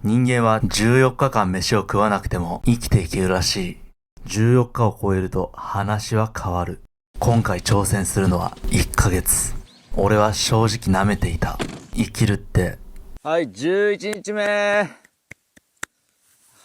人間は14日間飯を食わなくても生きていけるらしい。14日を超えると話は変わる。今回挑戦するのは1ヶ月。俺は正直舐めていた。生きるって。はい、11日目。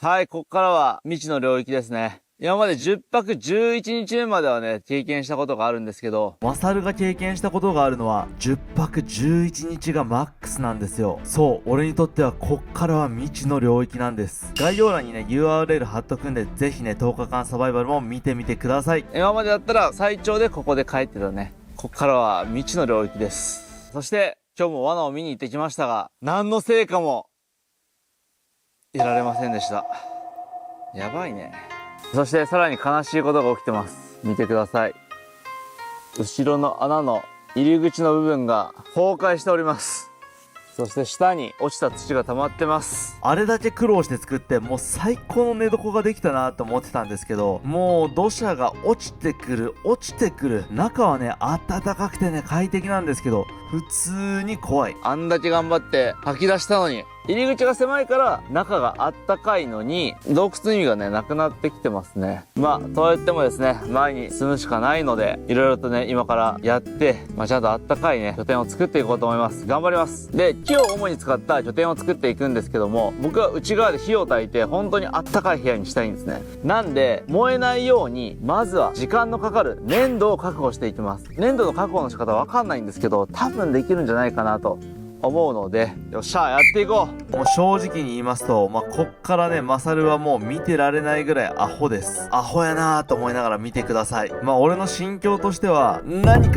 はい、こっからは未知の領域ですね。今まで10泊11日目まではね、経験したことがあるんですけど、マサルが経験したことがあるのは10泊11日がマックスなんですよ。そう、俺にとってはこっからは未知の領域なんです。概要欄にね URL 貼っとくんで、ぜひね10日間サバイバルも見てみてください。今までだったら最長でここで帰ってたね。こっからは未知の領域です。そして今日も罠を見に行ってきましたが、何の成果も得られませんでした。やばいね。そしてさらに悲しいことが起きてます。見てください。後ろの穴の入り口の部分が崩壊しております。そして下に落ちた土が溜まってます。あれだけ苦労して作ってもう最高の寝床ができたなと思ってたんですけど、もう土砂が落ちてくる。中はね暖かくてね快適なんですけど、普通に怖い。あんだけ頑張って吐き出したのに、入り口が狭いから中があったかいのに、洞窟の意味がねなくなってきてますね。まあとはいってもですね、前に進むしかないので、いろいろとね今からやって、ちゃんとあったかいね拠点を作っていこうと思います。頑張ります。で、木を主に使った拠点を作っていくんですけども、僕は内側で火を焚いて本当にあったかい部屋にしたいんですね。なんで燃えないようにまずは時間のかかる粘土を確保していきます。粘土の確保の仕方わかんないんですけど、多分できるんじゃないかなと思うので、よっしゃやっていこう。もう正直に言いますと、こっからねマサルはもう見てられないぐらいアホです。アホやなーと思いながら見てください。俺の心境としては何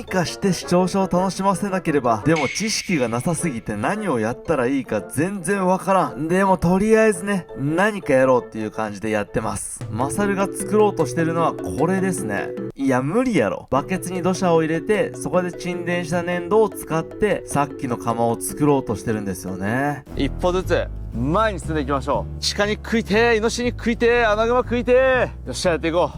かして視聴者を楽しませなければ。でも知識がなさすぎて何をやったらいいか全然わからん。でもとりあえずね何かやろうっていう感じでやってます。マサルが作ろうとしてるのはこれですね。いや無理やろ。バケツに土砂を入れて、そこで沈殿した粘土を使ってさっきの窯を作ろうとしてるんですよね。一歩ずつ前に進んでいきましょう。鹿に食いてー、イノシシに食いてー、アナグマ食いてー。よっしゃやっていこ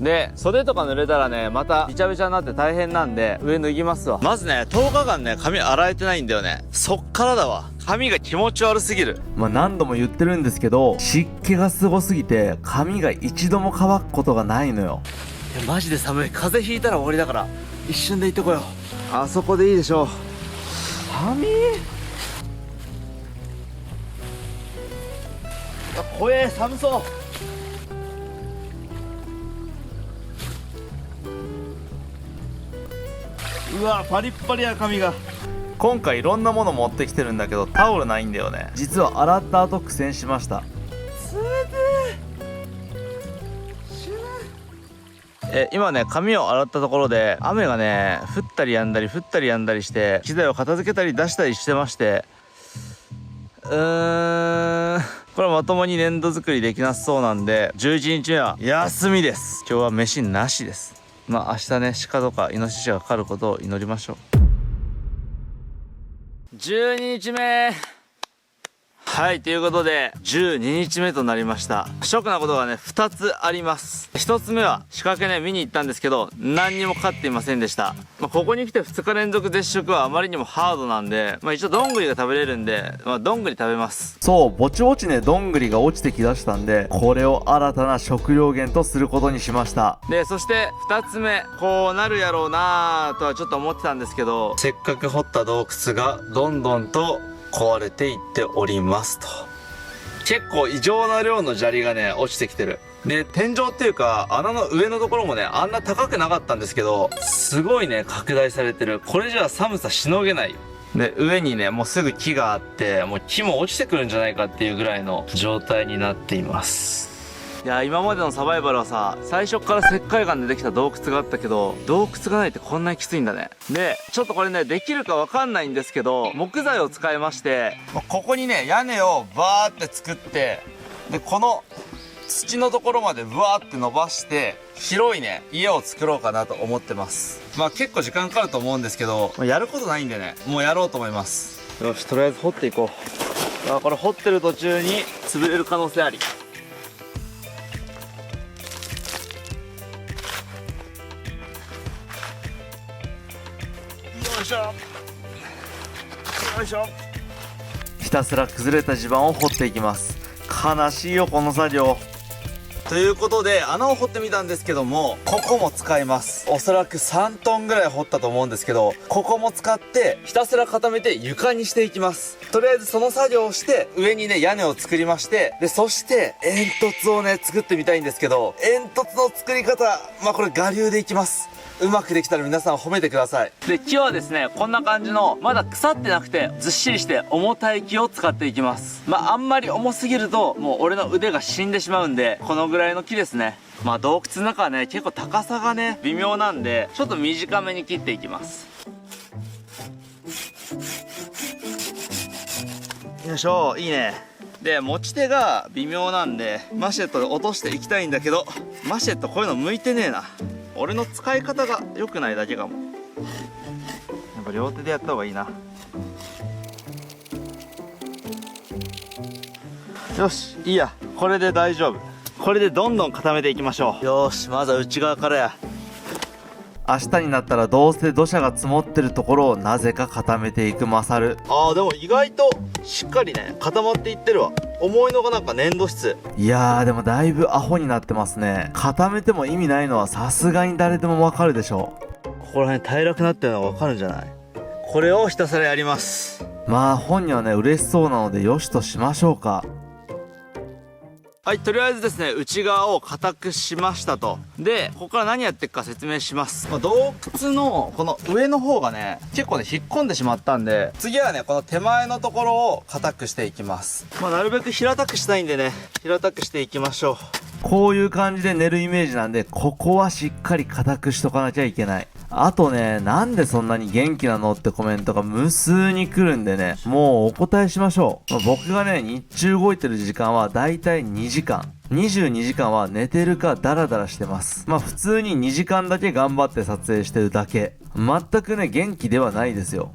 う。で、袖とか濡れたらねまたびちゃびちゃになって大変なんで、上脱ぎますわ。まずね10日間ね髪洗えてないんだよね。そっからだわ。髪が気持ち悪すぎる。何度も言ってるんですけど、湿気がすごすぎて髪が一度も乾くことがないのよ。いやマジで寒い。風邪ひいたら終わりだから一瞬で行ってこよう。あそこでいいでしょう。寒い。怖え、寒そう。うわパリッパリや髪が。今回いろんなもの持ってきてるんだけどタオルないんだよね。実は洗った後苦戦しました。今ね髪を洗ったところで雨がね降ったりやんだりして機材を片付けたり出したりしてまして、これまともに粘土作りできなさそうなんで、11日目は休みです。今日は飯なしです。明日ね鹿とかイノシシがかかることを祈りましょう。12日目。はい、ということで12日目となりました。ショックなことがね2つあります。1つ目は仕掛けね見に行ったんですけど何にも飼っていませんでした。ここに来て2日連続絶食はあまりにもハードなんで、一応どんぐりが食べれるんで、どんぐり食べます。そう、ぼちぼちねどんぐりが落ちてきだしたんで、これを新たな食料源とすることにしました。でそして2つ目、こうなるやろうなーとはちょっと思ってたんですけど、せっかく掘った洞窟がどんどんと壊れていっておりますと。結構異常な量の砂利がね落ちてきてる。で天井っていうか穴の上のところもねあんな高くなかったんですけど、すごいね拡大されてる。これじゃあ寒さしのげない。で上にねもうすぐ木があって、もう木も落ちてくるんじゃないかっていうぐらいの状態になっています。いや今までのサバイバルはさ、最初から石灰岩でできた洞窟があったけど、洞窟がないってこんなにきついんだね。でちょっとこれねできるかわかんないんですけど、木材を使いまして、ここにね屋根をバーって作って、でこの土のところまでブワーって伸ばして広いね家を作ろうかなと思ってます。結構時間かかると思うんですけど、やることないんでねもうやろうと思います。よし、とりあえず掘っていこう。これ掘ってる途中に潰れる可能性あり。よいしょよいしょ。たすら崩れた地盤を掘っていきます。悲しいよこの作業。ということで穴を掘ってみたんですけども、ここも使います。おそらく3トンぐらい掘ったと思うんですけど、ここも使ってひたすら固めて床にしていきます。とりあえずその作業をして上にね屋根を作りまして、でそして煙突をね作ってみたいんですけど、煙突の作り方これ我流でいきます。うまくできたら皆さん褒めてください。で木はですねこんな感じのまだ腐ってなくてずっしりして重たい木を使っていきます。あんまり重すぎるともう俺の腕が死んでしまうんで、このぐらいの木ですね。洞窟の中はね結構高さがね微妙なんで、ちょっと短めに切っていきます。よいしょ、いいね。で持ち手が微妙なんでマシェットで落としていきたいんだけど、マシェットこういうの向いてねえな。俺の使い方が良くないだけかも。やっぱ両手でやった方がいいな。よし、いいや、これで大丈夫。これでどんどん固めていきましょう。よし、まずは内側からや。明日になったらどうせ土砂が積もってるところをなぜか固めていくマサル。でも意外としっかりね固まっていってるわ。重いのがなんか粘土質。いやーでもだいぶアホになってますね。固めても意味ないのはさすがに誰でもわかるでしょう。ここら辺平らくなってるのがわかるんじゃない？これをひたすらやります。本人はね嬉しそうなのでよしとしましょうか。はい、とりあえずですね内側を固くしましたと。でここから何やっていくか説明します。洞窟のこの上の方がね結構ね引っ込んでしまったんで、次はねこの手前のところを固くしていきます。なるべく平たくしたいんでね平たくしていきましょう。こういう感じで寝るイメージなんで、ここはしっかり固くしとかなきゃいけない。あとね、なんでそんなに元気なのってコメントが無数に来るんでね、もうお答えしましょう。僕がね、日中動いてる時間はだいたい2時間。22時間は寝てるかダラダラしてます。普通に2時間だけ頑張って撮影してるだけ。全くね、元気ではないですよ。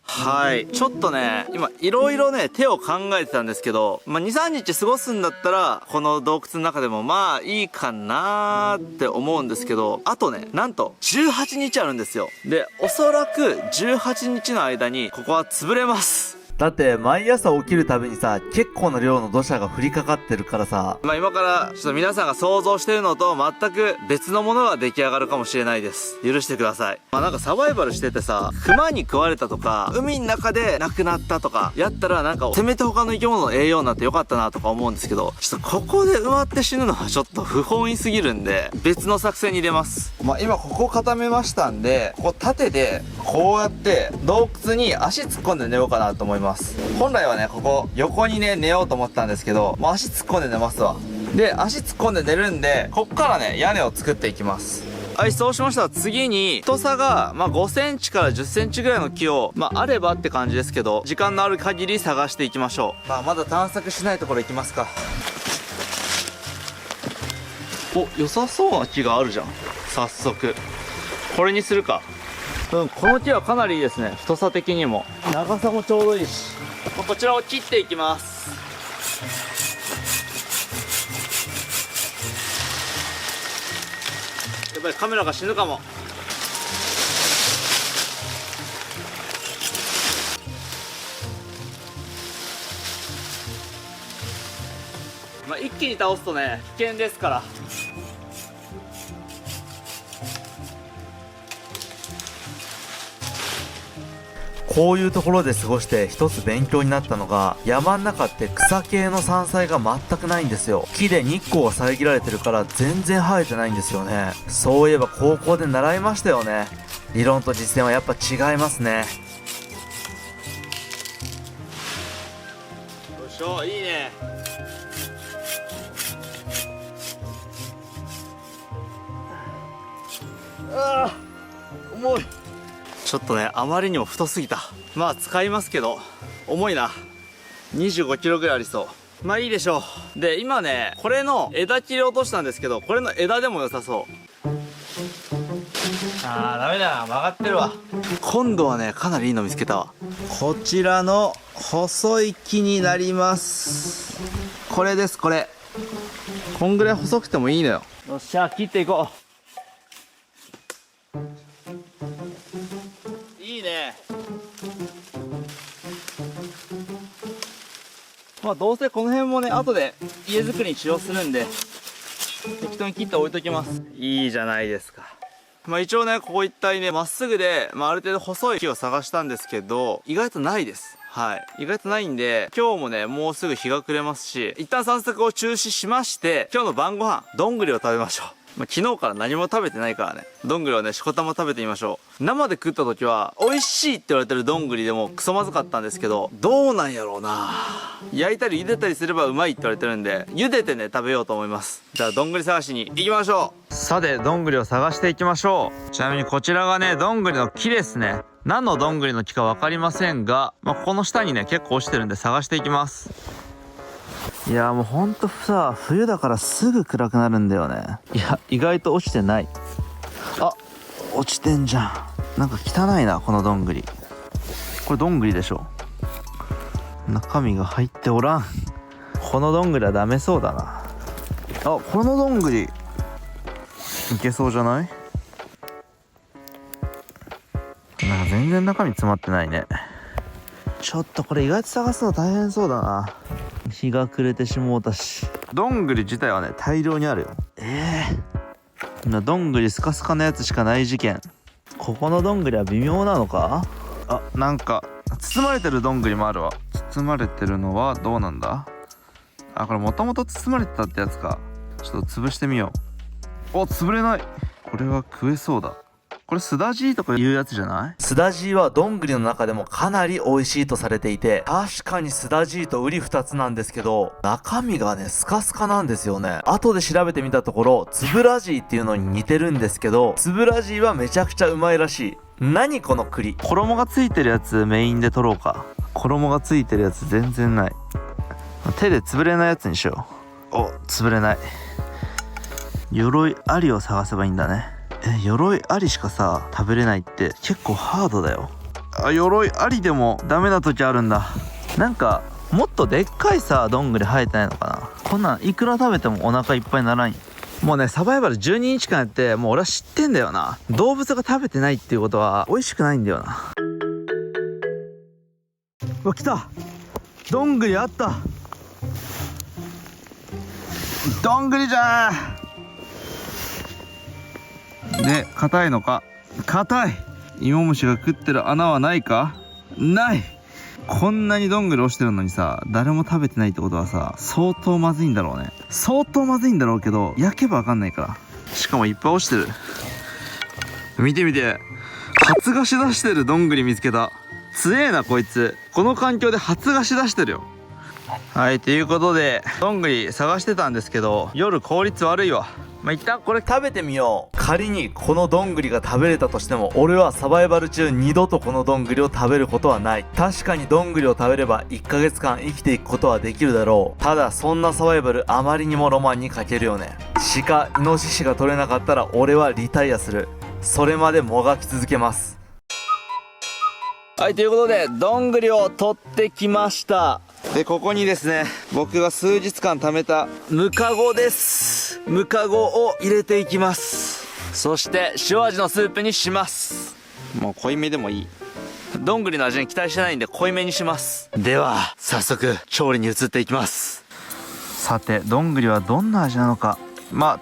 はい。ちょっとね、今、いろいろね、手を考えてたんですけど、2、3日過ごすんだったら、この洞窟の中でもいいかなーって思うんですけど、あとね、なんと、18日あるんですよ。で、おそらく、18日の間に、ここは潰れます。だって毎朝起きるたびにさ、結構な量の土砂が降りかかってるからさ、今からちょっと皆さんが想像してるのと全く別のものが出来上がるかもしれないです。許してください。なんかサバイバルしててさ、熊に食われたとか海の中で亡くなったとかやったらなんかせめて他の生き物の栄養になってよかったなとか思うんですけど、ちょっとここで埋まって死ぬのはちょっと不本意すぎるんで別の作戦に出ます。今ここ固めましたんで、ここ縦でこうやって洞窟に足突っ込んで寝ようかなと思います。本来はねここ横にね寝ようと思ったんですけど、もう足突っ込んで寝ますわ。で足突っ込んで寝るんで、こっからね屋根を作っていきます。はい、そうしましたら次に太さが5センチから10センチぐらいの木をあればって感じですけど、時間のある限り探していきましょう。まだ探索しないところ行きますか。良さそうな木があるじゃん。早速これにするか。この木はかなりいいですね。太さ的にも長さもちょうどいいし、こちらを切っていきます。やっぱりカメラが死ぬかも。一気に倒すとね危険ですから。こういうところで過ごして一つ勉強になったのが、山の中って草系の山菜が全くないんですよ。木で日光が遮られてるから全然生えてないんですよね。そういえば高校で習いましたよね。理論と実践はやっぱ違いますね。よいしょ、いいね。重い。ちょっとねあまりにも太すぎた。使いますけど重いな。25キロぐらいありそう。いいでしょう。で今ねこれの枝切り落としたんですけど、これの枝でも良さそう。ダメだな、曲がってるわ。今度はねかなりいいの見つけたわ。こちらの細い木になります。これです。これこんぐらい細くてもいいのよ。よっしゃ、切っていこう。いいね。まあどうせこの辺もね後で家づくりに使用するんで適当に切って置いときます。いいじゃないですか。まあ一応ねここ一帯ねまっすぐで、ある程度細い木を探したんですけど意外とないです。はい。意外とないんで、今日もね、もうすぐ日が暮れますし、一旦散策を中止しまして、今日の晩ご飯、どんぐりを食べましょう。昨日から何も食べてないからね、どんぐりをね、しこたま食べてみましょう。生で食った時は、美味しいって言われてるどんぐりでもクソまずかったんですけど、どうなんやろうな。焼いたり茹でたりすればうまいって言われてるんで、茹でてね、食べようと思います。じゃあ、どんぐり探しに行きましょう。さて、どんぐりを探していきましょう。ちなみにこちらがね、どんぐりの木ですね。何のどんぐりの木か分かりませんが、ここの下にね結構落ちてるんで探していきます。いやもうほんとさ、冬だからすぐ暗くなるんだよね。いや意外と落ちてない。あ、落ちてんじゃん。なんか汚いなこのどんぐり。これどんぐりでしょ。中身が入っておらん。このどんぐりはダメそうだな。あ、このどんぐりいけそうじゃない？なんか全然中身詰まってないね。ちょっとこれ意外と探すの大変そうだな。日が暮れてしもうたし。どんぐり自体はね大量にあるよ。どんぐりスカスカのやつしかない事件。ここのどんぐりは微妙なのか。あ、なんか包まれてるどんぐりもあるわ。包まれてるのはどうなんだ。あ、これもともと包まれてたってやつか。ちょっと潰してみよう。お、潰れない。これは食えそうだ。これスダジーとかいうやつじゃない？スダジーはどんぐりの中でもかなり美味しいとされていて、確かにスダジーとウリ二つなんですけど、中身がねスカスカなんですよね。後で調べてみたところ、つぶらジーっていうのに似てるんですけど、つぶらジーはめちゃくちゃうまいらしい。何この栗。衣がついてるやつメインで取ろうか。衣がついてるやつ全然ない。手で潰れないやつにしよう。お、潰れない。鎧ありを探せばいいんだね。鎧ありしかさ食べれないって結構ハードだよ。あ、鎧ありでもダメな時あるんだ。なんかもっとでっかいさどんぐり生えてないのかな。こんなんいくら食べてもお腹いっぱいにならん。もうねサバイバル12日間やって、もう俺は知ってんだよな。動物が食べてないっていうことは美味しくないんだよな。うわ、来た。どんぐりあった。どんぐりじゃー。で、硬いのか。硬い。芋虫が食ってる穴はないか。ない。こんなにどんぐり落ちてるのにさ、誰も食べてないってことはさ、相当まずいんだろうね。相当まずいんだろうけど、焼けばわかんないから。しかもいっぱい落ちてる。見てみて。発芽し出してるどんぐり見つけた。強えなこいつ。この環境で発芽し出してるよ。はい、ということでどんぐり探してたんですけど、夜効率悪いわ。一旦これ食べてみよう。仮にこのどんぐりが食べれたとしても、俺はサバイバル中二度とこのどんぐりを食べることはない。確かにどんぐりを食べれば1ヶ月間生きていくことはできるだろう。ただそんなサバイバルあまりにもロマンに欠けるよね。鹿、イノシシが取れなかったら俺はリタイアする。それまでもがき続けます。はい、ということでどんぐりを取ってきました。で、ここにですね、僕が数日間貯めたムカゴです。ムカゴを入れていきます。そして塩味のスープにします。もう濃いめでもいい。どんぐりの味に期待してないんで濃いめにします。では早速調理に移っていきます。さて、どんぐりはどんな味なのか、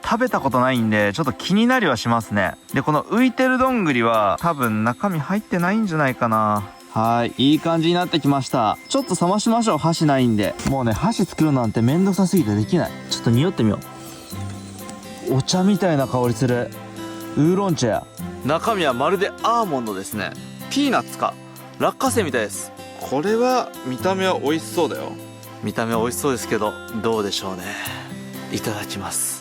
食べたことないんでちょっと気になりはしますね。で、この浮いてるどんぐりは多分中身入ってないんじゃないかな。はい、いい感じになってきました。ちょっと冷ましましょう。箸ないんで。もうね、箸作るなんてめんどくさすぎてできない。ちょっと匂ってみよう。お茶みたいな香りする。ウーロン茶や。中身はまるでアーモンドですね。ピーナッツか落花生みたいです。これは見た目は美味しそうだよ。見た目は美味しそうですけど、どうでしょうね。いただきます。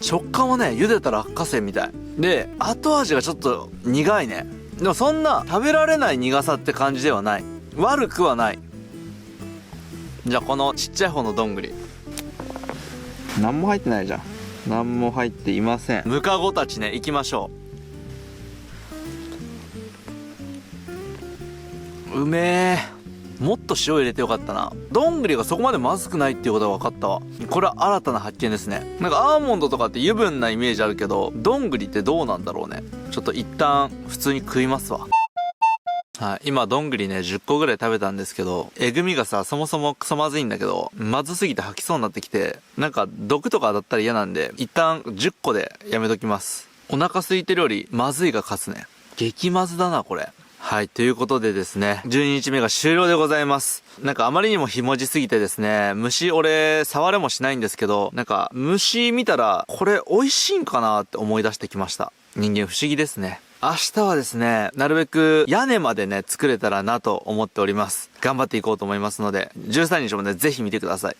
食感はね、茹でた落花生みたいで、後味がちょっと苦いね。でもそんな食べられない苦さって感じではない。悪くはない。じゃあこのちっちゃい方のどんぐり、何も入ってないじゃん。何も入っていません。ムカゴたちね、行きましょう。うめえ。もっと塩入れてよかったな。どんぐりがそこまでまずくないっていうことが分かったわ。これは新たな発見ですね。なんかアーモンドとかって油分なイメージあるけど、どんぐりってどうなんだろうね。ちょっと一旦普通に食いますわ。はい、今どんぐりね10個ぐらい食べたんですけど、えぐみがさそもそもクソまずいんだけど、まずすぎて吐きそうになってきて、なんか毒とか当たったら嫌なんで一旦10個でやめときます。お腹空いてるよりまずいが勝つね。激まずだなこれ。はい、ということでですね、12日目が終了でございます。なんかあまりにもひもじすぎてですね、虫俺触れもしないんですけど、なんか虫見たらこれ美味しいんかなって思い出してきました。人間不思議ですね。明日はですね、なるべく屋根までね、作れたらなと思っております。頑張っていこうと思いますので、13日もね、ぜひ見てください。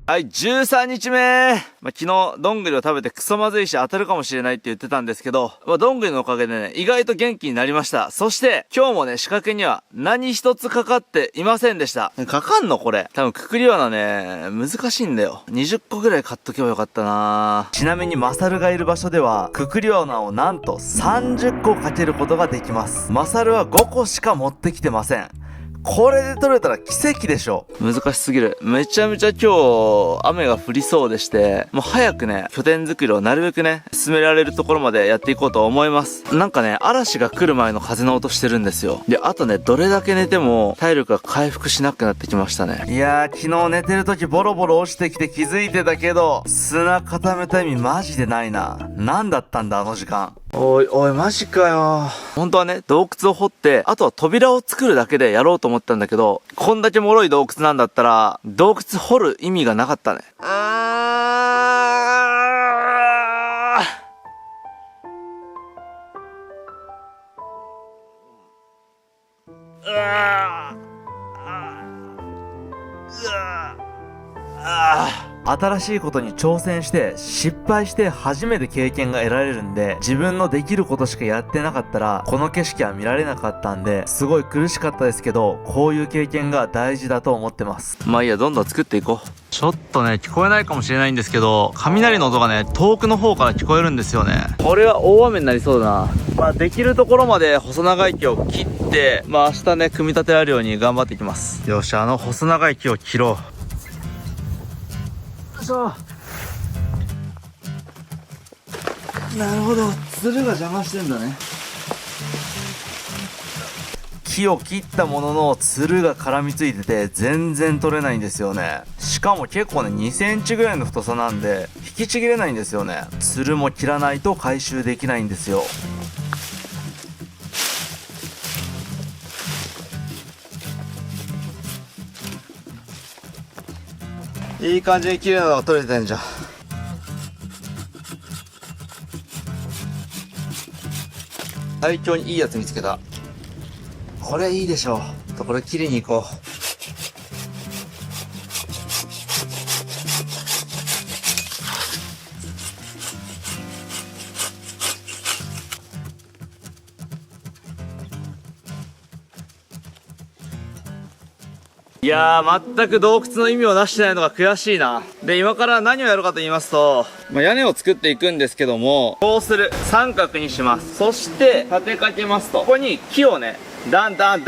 はい、13日目、昨日、どんぐりを食べてクソまずいし当たるかもしれないって言ってたんですけど、どんぐりのおかげでね、意外と元気になりました。そして、今日もね、仕掛けには何一つかかっていませんでした。かかんのこれ。多分、くくり罠ね、難しいんだよ。20個ぐらい買っとけばよかったな。ちなみにマサルがいる場所ではくくり罠をなんと30個かけることができます。マサルは5個しか持ってきてません。これで取れたら奇跡でしょ。難しすぎる。めちゃめちゃ今日雨が降りそうでして、もう早くね拠点作りをなるべくね進められるところまでやっていこうと思います。なんかね嵐が来る前の風の音してるんですよ。であとねどれだけ寝ても体力が回復しなくなってきましたね。いやー、昨日寝てる時ボロボロ落ちてきて気づいてたけど、砂固めた意味マジでないな。何だったんだあの時間。おいおいマジかよ。本当はね洞窟を掘ってあとは扉を作るだけでやろうと思ったんだけど、こんだけ脆い洞窟なんだったら洞窟掘る意味がなかったね。新しいことに挑戦して失敗して初めて経験が得られるんで、自分のできることしかやってなかったらこの景色は見られなかったんで、すごい苦しかったですけど、こういう経験が大事だと思ってます。まあいいや、どんどん作っていこう。ちょっとね聞こえないかもしれないんですけど、雷の音がね遠くの方から聞こえるんですよね。これは大雨になりそうだな。できるところまで細長い木を切って、明日ね組み立てられるように頑張っていきます。よし、細長い木を切ろう。よいしょ。なるほど、つるが邪魔してんだね。木を切ったもののつるが絡みついてて全然取れないんですよね。しかも結構ね2センチぐらいの太さなんで引きちぎれないんですよね。つるも切らないと回収できないんですよ。いい感じに綺麗なのが取れてんじゃん。最強にいいやつ見つけた。これいいでしょう。これ切りに行こう。いやー、全く洞窟の意味を出してないのが悔しいな。で、今から何をやるかと言いますと、屋根を作っていくんですけども、こうする。三角にします。そして、立てかけますと、ここに木をね、だんだんって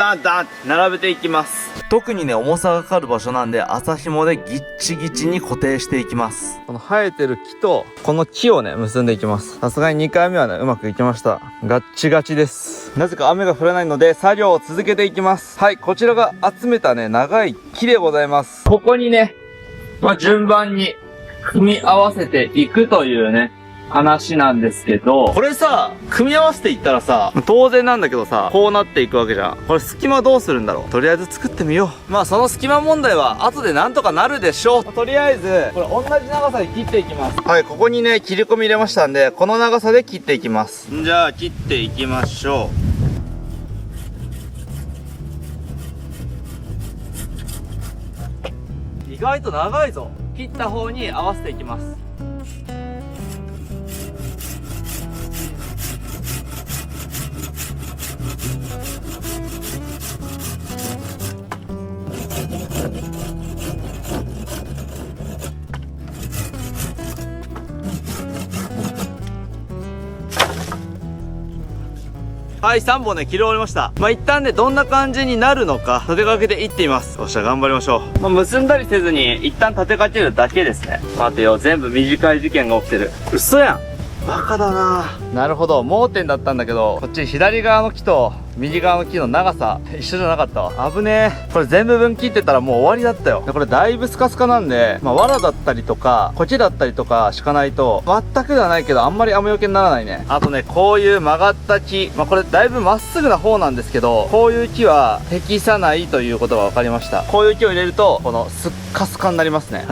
並べていきます。特にね重さがかかる場所なんで麻紐でギッチギチに固定していきます。この生えてる木とこの木をね結んでいきます。さすがに2回目はねうまくいきました。ガッチガチです。なぜか雨が降らないので作業を続けていきます。はい、こちらが集めたね長い木でございます。ここにね、順番に組み合わせていくというね話なんですけど、これさ組み合わせていったらさ当然なんだけどさこうなっていくわけじゃん。これ隙間どうするんだろう。とりあえず作ってみよう。その隙間問題は後でなんとかなるでしょう。とりあえずこれ同じ長さで切っていきます。はい、ここにね切り込み入れましたんで、この長さで切っていきます。じゃあ切っていきましょう。意外と長いぞ。切った方に合わせていきます。はい、3本ね、切り終わりました。一旦ね、どんな感じになるのか、立てかけていってみます。よっしゃ、頑張りましょう。結んだりせずに、一旦立てかけるだけですね。待てよ、全部短い事件が起きてる。嘘やん。バカだな。なるほど、盲点だったんだけど、こっち左側の木と右側の木の長さ一緒じゃなかったわ。危ねえ。これ全部分切ってたらもう終わりだったよ。でこれだいぶスカスカなんで、藁だったりとか苔だったりとかしかないと全くではないけどあんまり雨よけにならないね。あとね、こういう曲がった木、これだいぶまっすぐな方なんですけど、こういう木は適さないということが分かりました。こういう木を入れるとこのスッカスカになりますね。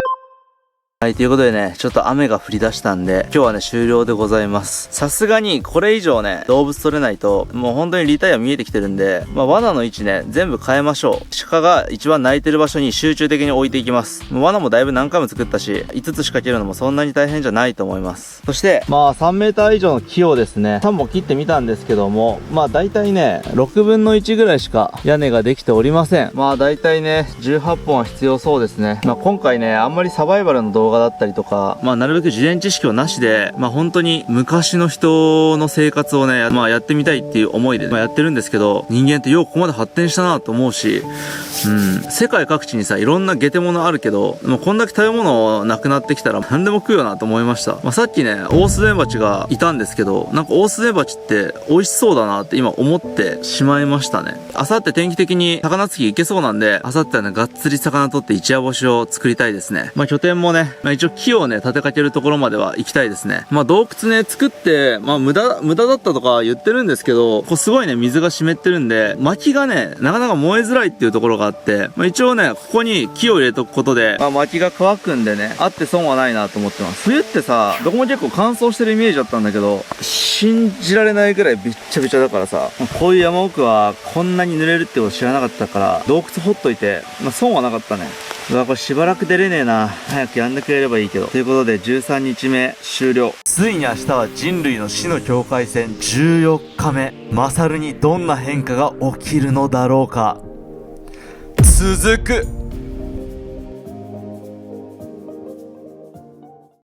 はい、ということでね、ちょっと雨が降り出したんで、今日はね、終了でございます。さすがに、これ以上ね、動物取れないと、もう本当にリタイア見えてきてるんで、罠の位置ね、全部変えましょう。鹿が一番鳴いてる場所に集中的に置いていきます。罠もだいぶ何回も作ったし、5つ仕掛けるのもそんなに大変じゃないと思います。そして、3メーター以上の木をですね、3本切ってみたんですけども、大体ね、6分の1ぐらいしか屋根ができておりません。大体ね、18本は必要そうですね。今回ね、あんまりサバイバルの動画だったりとか、なるべく事前知識をなしで、本当に昔の人の生活をね、やってみたいっていう思いで、やってるんですけど、人間ってよくここまで発展したなと思うし、世界各地にさ、いろんなゲテモノあるけど、こんだけ食べ物なくなってきたら何でも食うよなと思いました。さっきね、オオスズメバチがいたんですけど、オオスズメバチって美味しそうだなって今思ってしまいましたね。あさって天気的に魚釣り行けそうなんで、あさってはね、がっつり魚取って一夜干しを作りたいですね。拠点もね、一応木をね、立てかけるところまでは行きたいですね。洞窟ね、作って、無駄だったとか言ってるんですけど、すごいね、水が湿ってるんで、薪がね、なかなか燃えづらいっていうところがあって、一応ね、ここに木を入れとくことで、薪が乾くんでね、あって損はないなと思ってます。冬ってさ、どこも結構乾燥してるイメージだったんだけど、信じられないぐらいびっちゃびちゃだからさ、こういう山奥はこんなに濡れるってこと知らなかったから、洞窟掘っといて、損はなかったね。これしばらく出れねえな。早くやんでくれればいいけど。ということで13日目終了。ついに明日は人類の死の境界線14日目。マサルにどんな変化が起きるのだろうか。続く。